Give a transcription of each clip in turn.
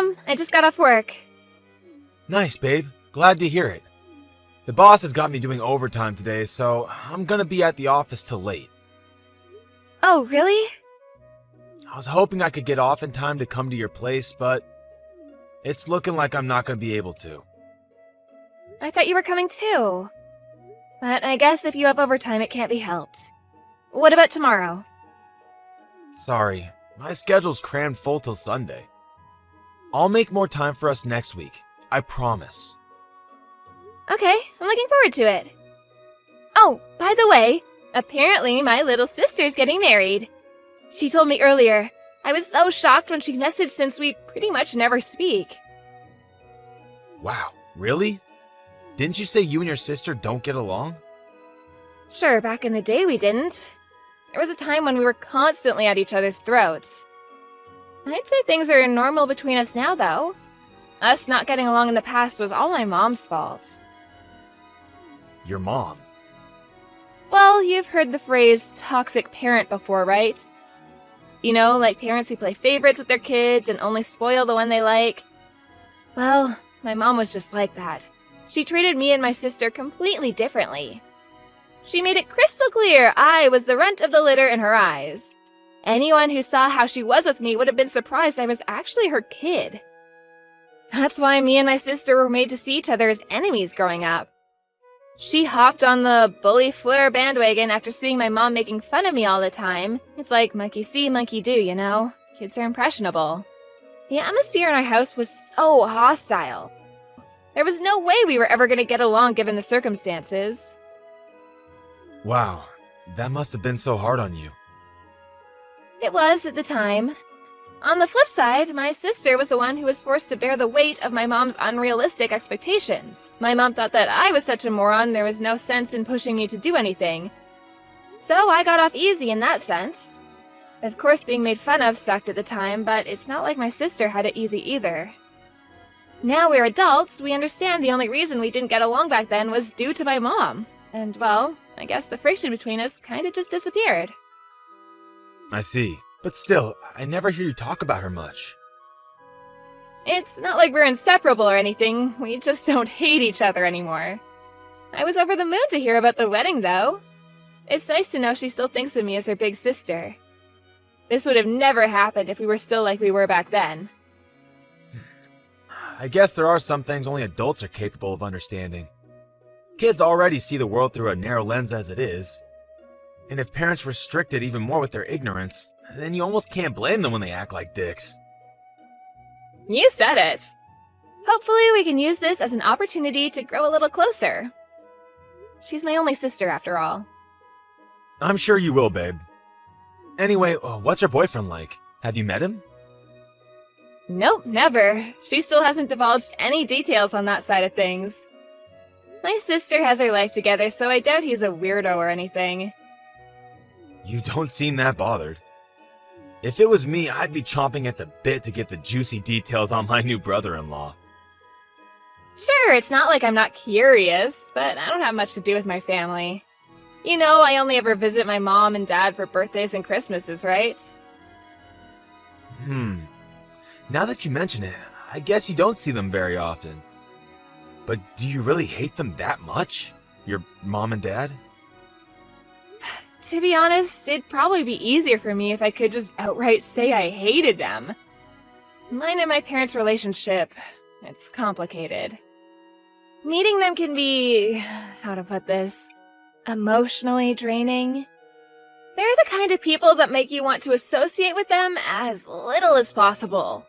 Mom. I just got off work. Nice, babe. Glad to hear it. The boss has got me doing overtime today, so I'm gonna be at the office till late. Oh, really? I was hoping I could get off in time to come to your place, but it's looking like I'm not gonna be able to. I thought you were coming too. But I guess if you have overtime, it can't be helped. What about tomorrow? Sorry, my schedule's crammed full till Sunday. I'll make more time for us next week, I promise. Okay, I'm looking forward to it. Oh, by the way, apparently my little sister's getting married. She told me earlier. I was so shocked when she messaged since we pretty much never speak. Wow, really? Didn't you say you and your sister don't get along? Sure, back in the day we didn't. There was a time when we were constantly at each other's throats. I'd say things are normal between us now, though. Us not getting along in the past was all my mom's fault. Your mom? Well, you've heard the phrase toxic parent before, right? You know, like parents who play favorites with their kids and only spoil the one they like. Well, my mom was just like that. She treated me and my sister completely differently. She made it crystal clear I was the runt of the litter in her eyes. Anyone who saw how she was with me would have been surprised I was actually her kid. That's why me and my sister were made to see each other as enemies growing up. She hopped on the bully Fleur bandwagon after seeing my mom making fun of me all the time. It's like monkey see, monkey do, you know? Kids are impressionable. The atmosphere in our house was so hostile. There was no way we were ever going to get along given the circumstances. Wow, that must have been so hard on you. It was at the time. On the flip side, my sister was the one who was forced to bear the weight of my mom's unrealistic expectations. My mom thought that I was such a moron there was no sense in pushing me to do anything. So I got off easy in that sense. Of course, being made fun of sucked at the time, but it's not like my sister had it easy either. Now we're adults, we understand the only reason we didn't get along back then was due to my mom. And, well, I guess the friction between us kinda just disappeared. I see. But still, I never hear you talk about her much. It's not like we're inseparable or anything, we just don't hate each other anymore. I was over the moon to hear about the wedding, though. It's nice to know she still thinks of me as her big sister. This would have never happened if we were still like we were back then. I guess there are some things only adults are capable of understanding. Kids already see the world through a narrow lens as it is. And if parents restrict it even more with their ignorance, then you almost can't blame them when they act like dicks. You said it! Hopefully we can use this as an opportunity to grow a little closer. She's my only sister, after all. I'm sure you will, babe. Anyway, what's her boyfriend like? Have you met him? Nope, never. She still hasn't divulged any details on that side of things. My sister has her life together, so I doubt he's a weirdo or anything. You don't seem that bothered. If it was me, I'd be chomping at the bit to get the juicy details on my new brother-in-law. Sure, it's not like I'm not curious, but I don't have much to do with my family. You know, I only ever visit my mom and dad for birthdays and Christmases, right? Now that you mention it, I guess you don't see them very often. But do you really hate them that much? Your mom and dad? To be honest, it'd probably be easier for me if I could just outright say I hated them. Mine and my parents' relationship, it's complicated. Meeting them can be, how to put this, emotionally draining. They're the kind of people that make you want to associate with them as little as possible.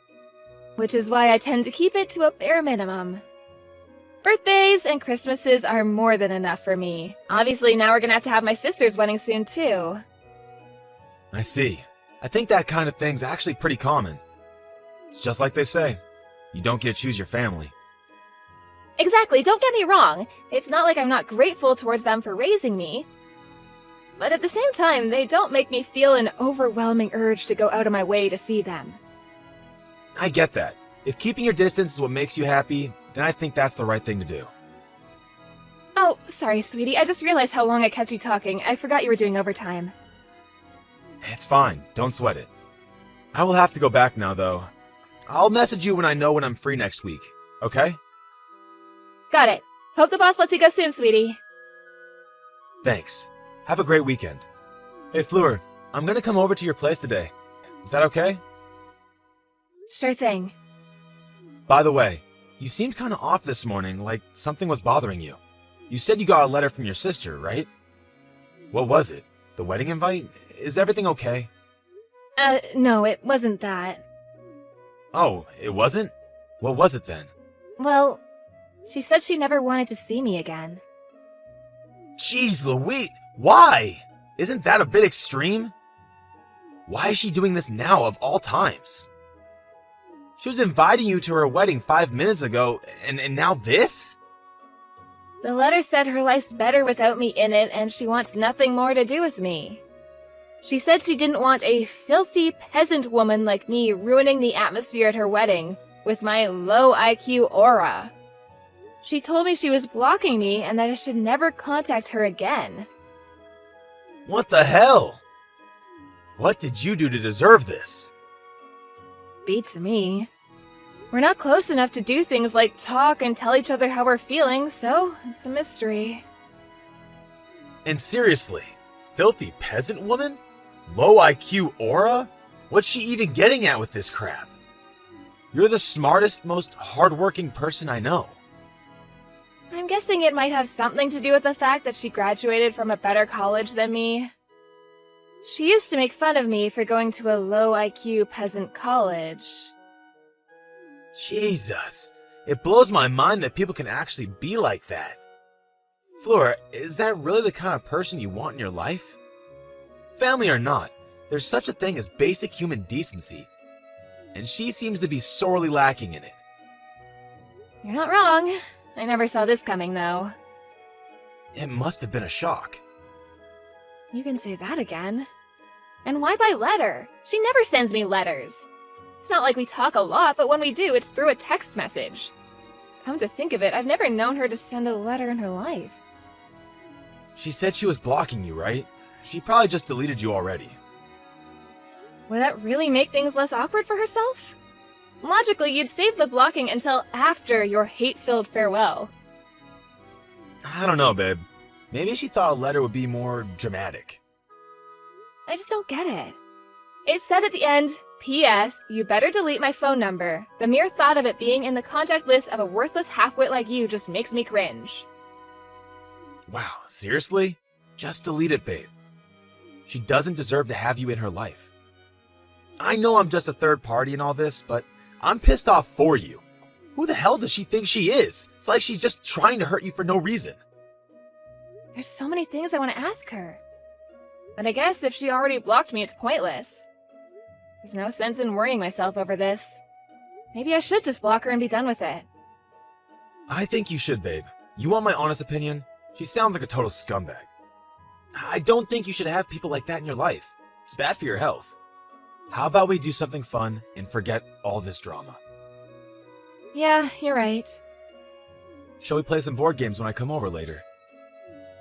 Which is why I tend to keep it to a bare minimum. Birthdays and Christmases are more than enough for me. Obviously, now we're gonna have my sister's wedding soon, too. I see. I think that kind of thing's actually pretty common. It's just like they say, you don't get to choose your family. Exactly, don't get me wrong. It's not like I'm not grateful towards them for raising me. But at the same time, they don't make me feel an overwhelming urge to go out of my way to see them. I get that. If keeping your distance is what makes you happy, then I think that's the right thing to do. Oh, sorry, sweetie. I just realized how long I kept you talking. I forgot you were doing overtime. It's fine. Don't sweat it. I will have to go back now, though. I'll message you when I know when I'm free next week, okay? Got it. Hope the boss lets you go soon, sweetie. Thanks. Have a great weekend. Hey, Fleur, I'm gonna come over to your place today. Is that okay? Sure thing. By the way, you seemed kinda off this morning, like something was bothering you. You said you got a letter from your sister, right? What was it? The wedding invite? Is everything okay? No, it wasn't that. Oh, it wasn't? What was it then? Well, she said she never wanted to see me again. Jeez Louise, why? Isn't that a bit extreme? Why is she doing this now of all times? She was inviting you to her wedding 5 minutes ago, and now this? The letter said her life's better without me in it, and she wants nothing more to do with me. She said she didn't want a filthy peasant woman like me ruining the atmosphere at her wedding with my low IQ aura. She told me she was blocking me and that I should never contact her again. What the hell? What did you do to deserve this? Beats me. We're not close enough to do things like talk and tell each other how we're feeling, so it's a mystery. And seriously, filthy peasant woman? Low IQ aura? What's she even getting at with this crap? You're the smartest, most hardworking person I know. I'm guessing it might have something to do with the fact that she graduated from a better college than me. She used to make fun of me for going to a low IQ peasant college. Jesus, it blows my mind that people can actually be like that. Flora, is that really the kind of person you want in your life? Family or not, there's such a thing as basic human decency, and she seems to be sorely lacking in it. You're not wrong. I never saw this coming, though. It must have been a shock. You can say that again. And why by letter? She never sends me letters. It's not like we talk a lot, but when we do, it's through a text message. Come to think of it, I've never known her to send a letter in her life. She said she was blocking you, right? She probably just deleted you already. Would that really make things less awkward for herself? Logically, you'd save the blocking until after your hate-filled farewell. I don't know, babe. Maybe she thought a letter would be more dramatic. I just don't get it. It said at the end, P.S. You better delete my phone number. The mere thought of it being in the contact list of a worthless half-wit like you just makes me cringe. Wow, seriously? Just delete it, babe. She doesn't deserve to have you in her life. I know I'm just a third party in all this, but I'm pissed off for you. Who the hell does she think she is? It's like she's just trying to hurt you for no reason. There's so many things I want to ask her. But I guess if she already blocked me, it's pointless. There's no sense in worrying myself over this. Maybe I should just block her and be done with it. I think you should, babe. You want my honest opinion? She sounds like a total scumbag. I don't think you should have people like that in your life. It's bad for your health. How about we do something fun and forget all this drama? Yeah, you're right. Shall we play some board games when I come over later?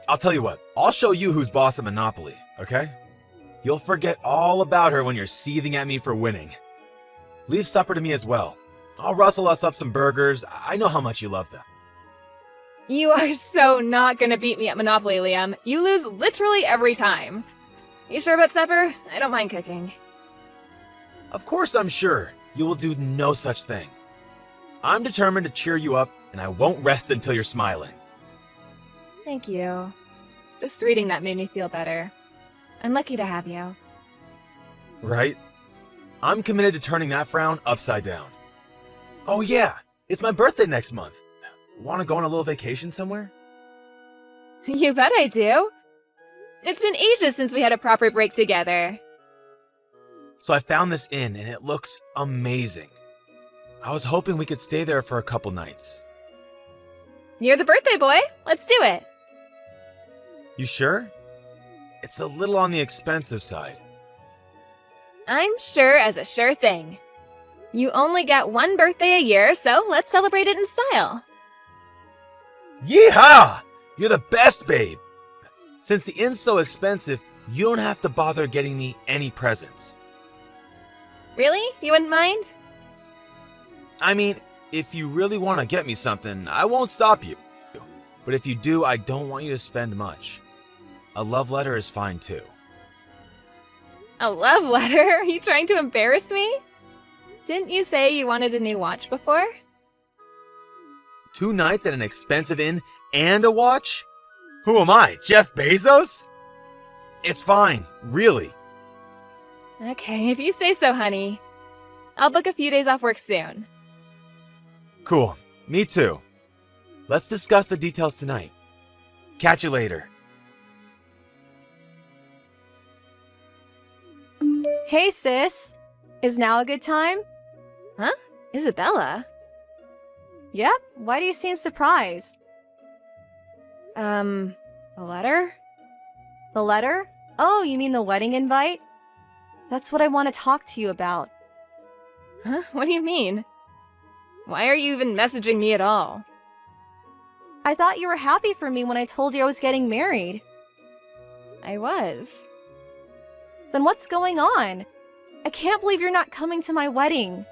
I'll tell you what, I'll show you who's boss at Monopoly, okay? You'll forget all about her when you're seething at me for winning. Leave supper to me as well. I'll rustle us up some burgers. I know how much you love them. You are so not gonna beat me at Monopoly, Liam. You lose literally every time. You sure about supper? I don't mind cooking. Of course I'm sure. You will do no such thing. I'm determined to cheer you up, and I won't rest until you're smiling. Thank you. Just reading that made me feel better. I'm lucky to have you. Right? I'm committed to turning that frown upside down. Oh yeah, it's my birthday next month. Want to go on a little vacation somewhere? You bet I do. It's been ages since we had a proper break together. So I found this inn, and it looks amazing. I was hoping we could stay there for a couple nights. You're the birthday boy. Let's do it. You sure? It's a little on the expensive side. I'm sure as a sure thing. You only get one birthday a year, so let's celebrate it in style. Yeehaw! You're the best, babe! Since the inn's so expensive, you don't have to bother getting me any presents. Really? You wouldn't mind? I mean, if you really want to get me something, I won't stop you. But if you do, I don't want you to spend much. A love letter is fine too. A love letter? Are you trying to embarrass me? Didn't you say you wanted a new watch before? 2 nights at an expensive inn and a watch? Who am I, Jeff Bezos? It's fine, really. Okay, if you say so, honey. I'll book a few days off work soon. Cool, me too. Let's discuss the details tonight. Catch you later. Hey, sis. Is now a good time? Huh? Isabella? Yep. Why do you seem surprised? The letter? The letter? Oh, you mean the wedding invite? That's what I want to talk to you about. Huh? What do you mean? Why are you even messaging me at all? I thought you were happy for me when I told you I was getting married. I was. Then what's going on? I can't believe you're not coming to my wedding.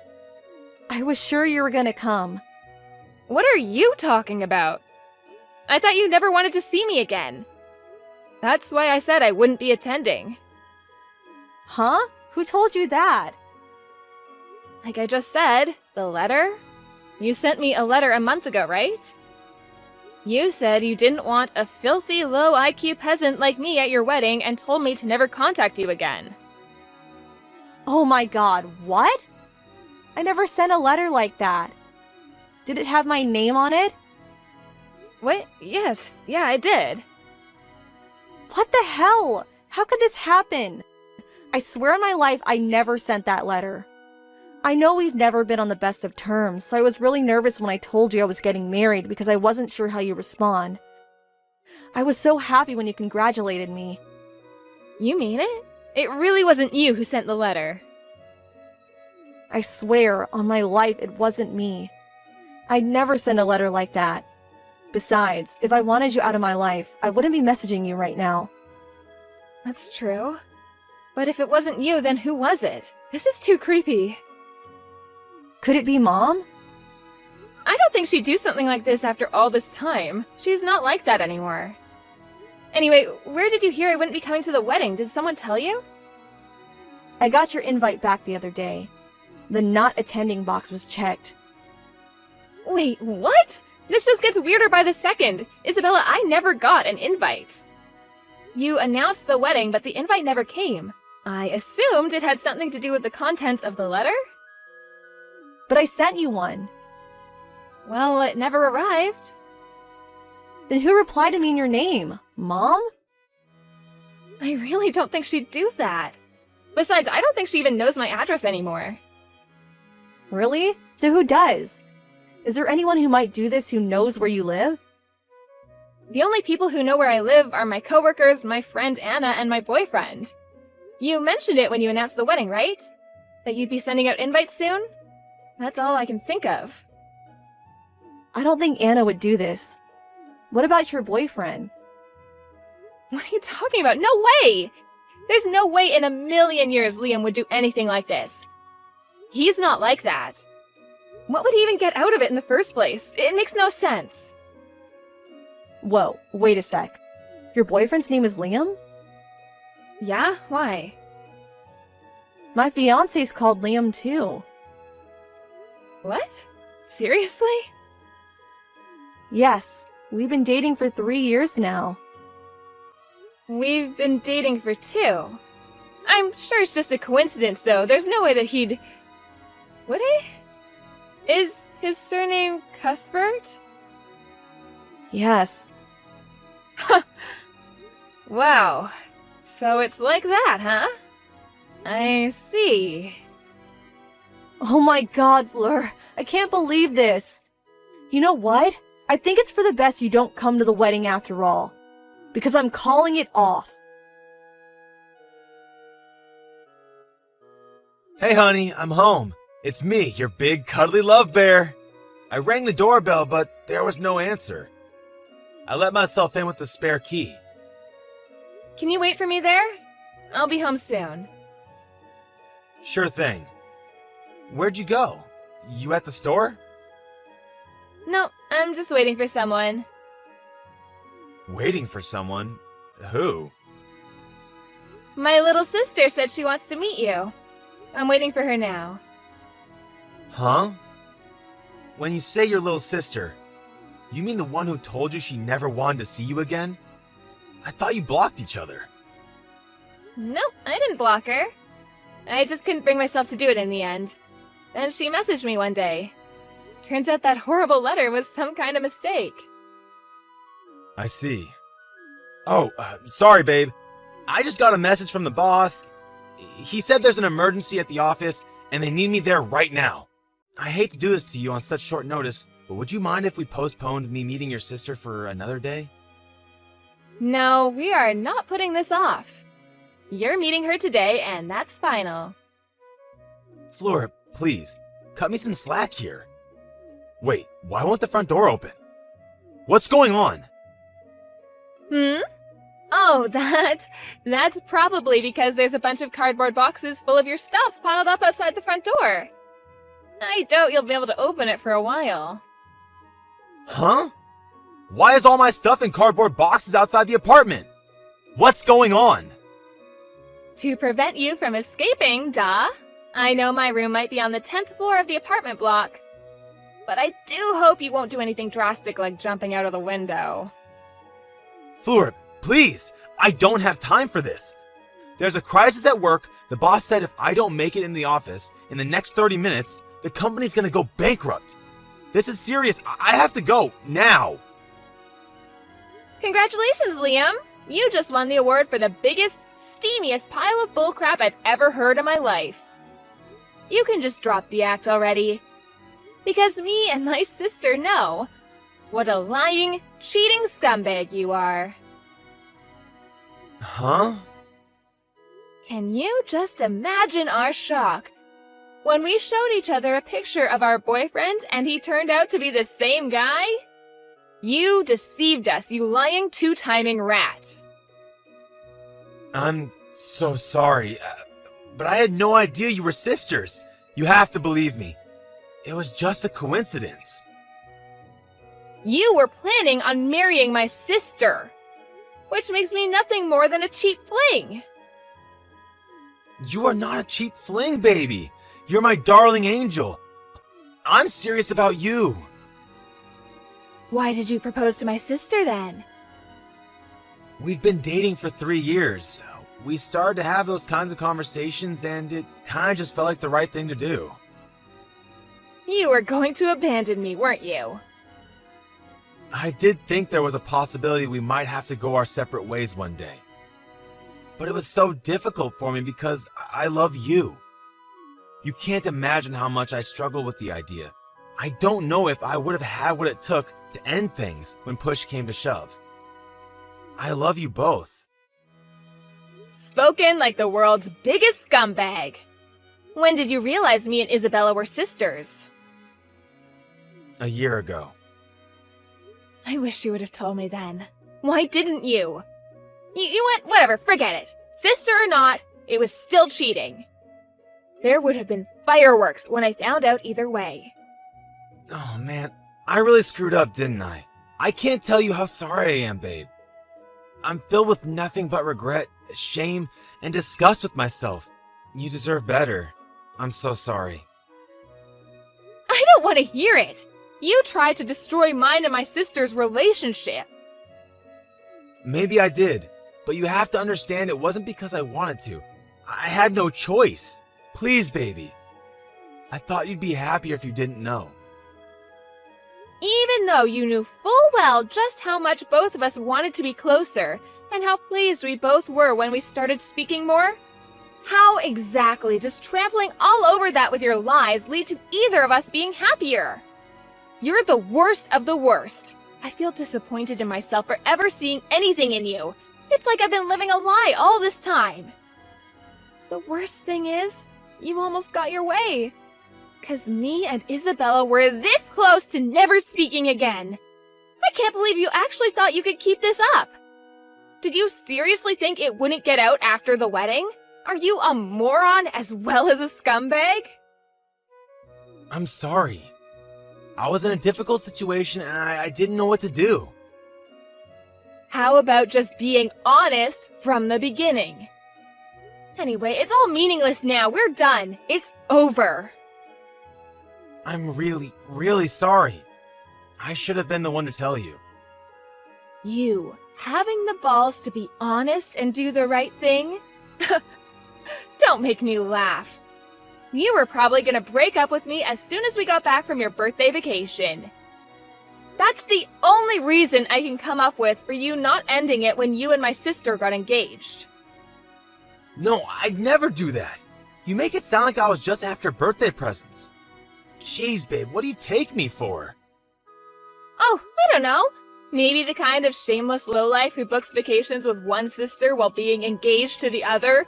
I was sure you were gonna come. What are you talking about? I thought you never wanted to see me again. That's why I said I wouldn't be attending. Huh? Who told you that? Like I just said, the letter? You sent me a letter a month ago, right? You said you didn't want a filthy, low IQ peasant like me at your wedding and told me to never contact you again. Oh my god, what? I never sent a letter like that. Did it have my name on it? What? Yes, yeah, I did. What the hell? How could this happen? I swear on my life I never sent that letter. I know we've never been on the best of terms, so I was really nervous when I told you I was getting married because I wasn't sure how you'd respond. I was so happy when you congratulated me. You mean it? It really wasn't you who sent the letter. I swear on my life it wasn't me. I'd never send a letter like that. Besides, if I wanted you out of my life, I wouldn't be messaging you right now. That's true. But if it wasn't you, then who was it? This is too creepy. Could it be Mom? I don't think she'd do something like this after all this time. She's not like that anymore. Anyway, where did you hear I wouldn't be coming to the wedding? Did someone tell you? I got your invite back the other day. The not attending box was checked. Wait, what? This just gets weirder by the second. Isabella, I never got an invite. You announced the wedding, but the invite never came. I assumed it had something to do with the contents of the letter? But I sent you one. Well, it never arrived. Then who replied to me in your name? Mom? I really don't think she'd do that. Besides, I don't think she even knows my address anymore. Really? So who does? Is there anyone who might do this who knows where you live? The only people who know where I live are my coworkers, my friend Anna, and my boyfriend. You mentioned it when you announced the wedding, right? That you'd be sending out invites soon? That's all I can think of. I don't think Anna would do this. What about your boyfriend? What are you talking about? No way! There's no way in a million years Liam would do anything like this. He's not like that. What would he even get out of it in the first place? It makes no sense. Whoa, wait a sec. Your boyfriend's name is Liam? Yeah? Why? My fiance's called Liam too. What? Seriously? Yes, we've been dating for 3 years now. We've been dating for 2. I'm sure it's just a coincidence, though. There's no way that he'd... Would he? Is his surname Cuthbert? Yes. Wow. So it's like that, huh? I see. Oh my god, Fleur. I can't believe this. You know what? I think it's for the best you don't come to the wedding after all. Because I'm calling it off. Hey honey, I'm home. It's me, your big cuddly love bear. I rang the doorbell, but there was no answer. I let myself in with the spare key. Can you wait for me there? I'll be home soon. Sure thing. Where'd you go? you at the store? No, I'm just waiting for someone. Waiting for someone? Who? My little sister said she wants to meet you. I'm waiting for her now. Huh? When you say your little sister, you mean the one who told you she never wanted to see you again? I thought you blocked each other. Nope, I didn't block her. I just couldn't bring myself to do it in the end. Then she messaged me one day. Turns out that horrible letter was some kind of mistake. I see. Oh, sorry, babe. I just got a message from the boss. He said there's an emergency at the office and they need me there right now. I hate to do this to you on such short notice, but would you mind if we postponed me meeting your sister for another day? No, we are not putting this off. You're meeting her today, and that's final. Fleur, please, cut me some slack here. Wait, why won't the front door open? What's going on? Oh, that's probably because there's a bunch of cardboard boxes full of your stuff piled up outside the front door. I doubt you'll be able to open it for a while. Huh? Why is all my stuff in cardboard boxes outside the apartment? What's going on? To prevent you from escaping, duh. I know my room might be on the 10th floor of the apartment block, but I do hope you won't do anything drastic like jumping out of the window. Fleur, please, I don't have time for this. There's a crisis at work. The boss said if I don't make it in the office in the next 30 minutes, the company's gonna go bankrupt. This is serious. I have to go, now. Congratulations, Liam! You just won the award for the biggest, steamiest pile of bullcrap I've ever heard in my life. You can just drop the act already. Because me and my sister know what a lying, cheating scumbag you are. Huh? Can you just imagine our shock when we showed each other a picture of our boyfriend and he turned out to be the same guy? You deceived us, you lying two-timing rat. I'm so sorry, but I had no idea you were sisters. You have to believe me. It was just a coincidence. You were planning on marrying my sister, which makes me nothing more than a cheap fling. You are not a cheap fling, baby. You're my darling angel. I'm serious about you. Why did you propose to my sister then? We'd been dating for 3 years. We started to have those kinds of conversations and it kind of just felt like the right thing to do. You were going to abandon me, weren't you? I did think there was a possibility we might have to go our separate ways one day. But it was so difficult for me because I love you. You can't imagine how much I struggled with the idea. I don't know if I would have had what it took to end things when push came to shove. I love you both. Spoken like the world's biggest scumbag. When did you realize me and Isabella were sisters? A year ago. I wish you would have told me then. Why didn't you? You went, whatever, forget it. Sister or not, it was still cheating. There would have been fireworks when I found out either way. Oh man, I really screwed up, didn't I? I can't tell you how sorry I am, babe. I'm filled with nothing but regret, shame, and disgust with myself. You deserve better. I'm so sorry. I don't want to hear it. You tried to destroy mine and my sister's relationship. Maybe I did, but you have to understand it wasn't because I wanted to. I had no choice. Please, baby. I thought you'd be happier if you didn't know. Even though you knew full well just how much both of us wanted to be closer, and how pleased we both were when we started speaking more? How exactly does trampling all over that with your lies lead to either of us being happier? You're the worst of the worst. I feel disappointed in myself for ever seeing anything in you. It's like I've been living a lie all this time. The worst thing is, you almost got your way. 'Cause me and Isabella were this close to never speaking again. I can't believe you actually thought you could keep this up. Did you seriously think it wouldn't get out after the wedding? Are you a moron as well as a scumbag? I'm sorry. I was in a difficult situation and I didn't know what to do. How about just being honest from the beginning? Anyway, it's all meaningless now. We're done. It's over. I'm really, really sorry. I should have been the one to tell you. You having the balls to be honest and do the right thing? Don't make me laugh. You were probably gonna break up with me as soon as we got back from your birthday vacation. That's the only reason I can come up with for you not ending it when you and my sister got engaged. No, I'd never do that. You make it sound like I was just after birthday presents. Jeez, babe, what do you take me for? Oh, I don't know. Maybe the kind of shameless lowlife who books vacations with one sister while being engaged to the other,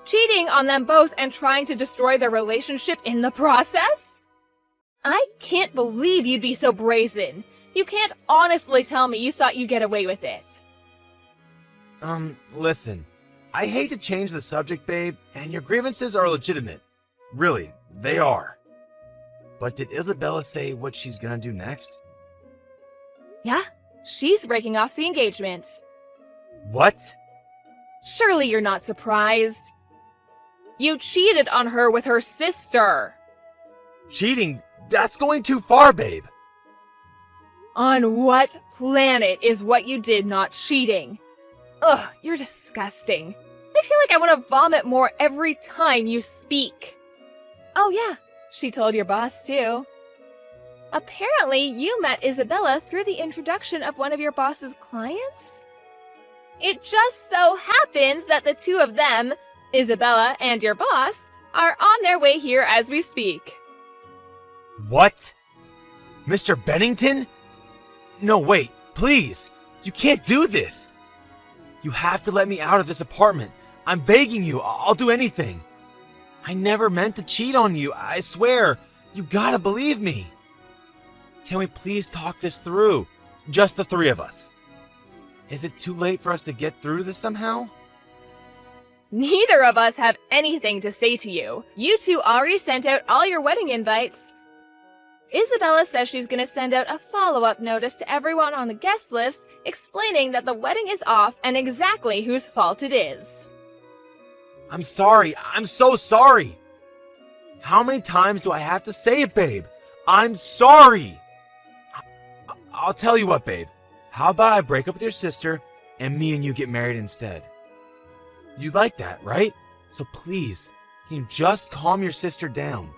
cheating on them both and trying to destroy their relationship in the process? I can't believe you'd be so brazen. You can't honestly tell me you thought you'd get away with it. Listen. I hate to change the subject, babe, and your grievances are legitimate. Really, they are. But did Isabella say what she's gonna do next? Yeah, she's breaking off the engagement. What? Surely you're not surprised. You cheated on her with her sister. Cheating? That's going too far, babe. On what planet is what you did not cheating? Ugh, you're disgusting. I feel like I want to vomit more every time you speak. Oh yeah, she told your boss too. Apparently, you met Isabella through the introduction of one of your boss's clients? It just so happens that the two of them, Isabella and your boss, are on their way here as we speak. What? Mr. Bennington? No, wait, please. You can't do this. You have to let me out of this apartment. I'm begging you. I'll do anything. I never meant to cheat on you. I swear. You gotta believe me. Can we please talk this through? Just the three of us. Is it too late for us to get through this somehow? Neither of us have anything to say to you. You two already sent out all your wedding invites. Isabella says she's going to send out a follow-up notice to everyone on the guest list explaining that the wedding is off and exactly whose fault it is. I'm sorry. I'm so sorry. How many times do I have to say it, babe? I'm sorry. I'll tell you what, babe. How about I break up with your sister and me and you get married instead? You'd like that, right? So please, can you just calm your sister down?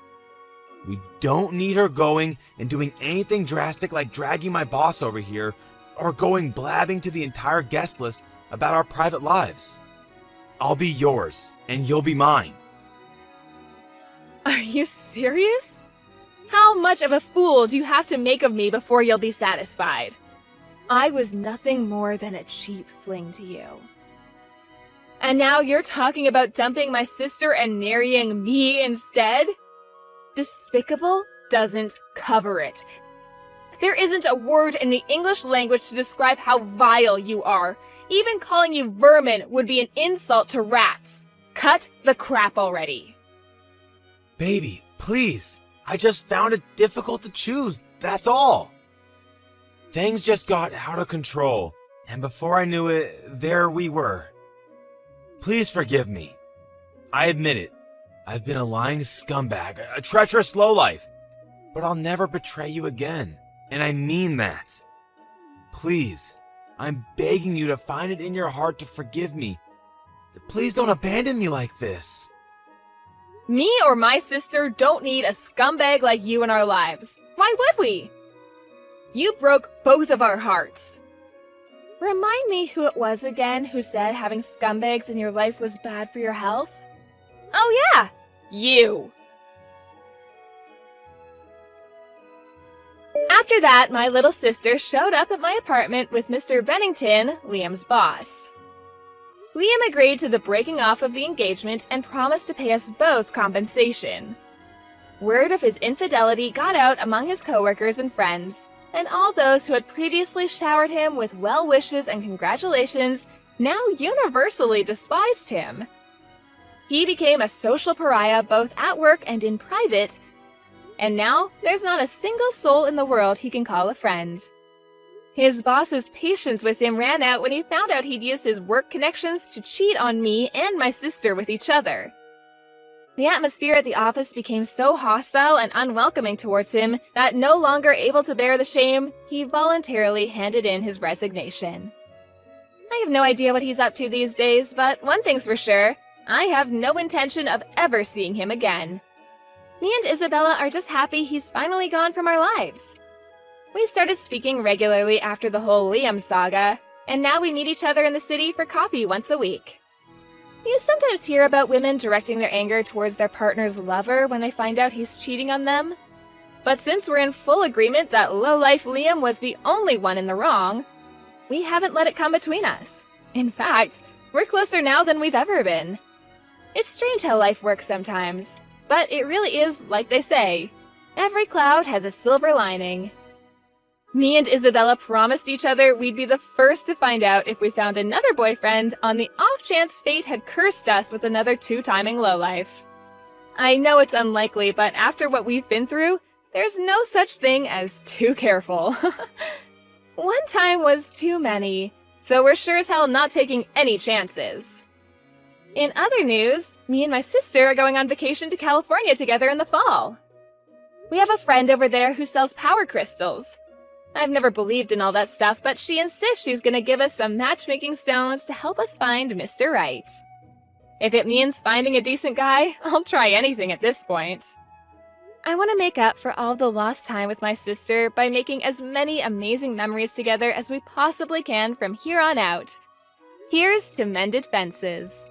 We don't need her going and doing anything drastic like dragging my boss over here or going blabbing to the entire guest list about our private lives. I'll be yours and you'll be mine. Are you serious? How much of a fool do you have to make of me before you'll be satisfied? I was nothing more than a cheap fling to you. And now you're talking about dumping my sister and marrying me instead? Despicable doesn't cover it. There isn't a word in the English language to describe how vile you are. Even calling you vermin would be an insult to rats. Cut the crap already. Baby, please. I just found it difficult to choose, that's all. Things just got out of control, and before I knew it, there we were. Please forgive me. I admit it. I've been a lying scumbag, a treacherous lowlife, but I'll never betray you again, and I mean that. Please, I'm begging you to find it in your heart to forgive me. Please don't abandon me like this. Me or my sister don't need a scumbag like you in our lives. Why would we? You broke both of our hearts. Remind me who it was again who said having scumbags in your life was bad for your health? Oh yeah, you. After that, my little sister showed up at my apartment with Mr. Bennington, Liam's boss. Liam agreed to the breaking off of the engagement and promised to pay us both compensation. Word of his infidelity got out among his coworkers and friends, and all those who had previously showered him with well wishes and congratulations now universally despised him. He became a social pariah both at work and in private, And now, there's not a single soul in the world he can call a friend. His boss's patience with him ran out when he found out he'd used his work connections to cheat on me and my sister with each other. The atmosphere at the office became so hostile and unwelcoming towards him that no longer able to bear the shame, he voluntarily handed in his resignation. I have no idea what he's up to these days, but one thing's for sure, I have no intention of ever seeing him again. Me and Isabella are just happy he's finally gone from our lives. We started speaking regularly after the whole Liam saga, and now we meet each other in the city for coffee once a week. You sometimes hear about women directing their anger towards their partner's lover when they find out he's cheating on them. But since we're in full agreement that lowlife Liam was the only one in the wrong, we haven't let it come between us. In fact, we're closer now than we've ever been. It's strange how life works sometimes, but it really is like they say, every cloud has a silver lining. Me and Isabella promised each other we'd be the first to find out if we found another boyfriend on the off chance fate had cursed us with another two-timing lowlife. I know it's unlikely, but after what we've been through, there's no such thing as too careful. One time was too many, so we're sure as hell not taking any chances. In other news, me and my sister are going on vacation to California together in the fall. We have a friend over there who sells power crystals. I've never believed in all that stuff, but she insists she's gonna give us some matchmaking stones to help us find Mr. Right. If it means finding a decent guy, I'll try anything at this point. I want to make up for all the lost time with my sister by making as many amazing memories together as we possibly can from here on out. Here's to mended fences.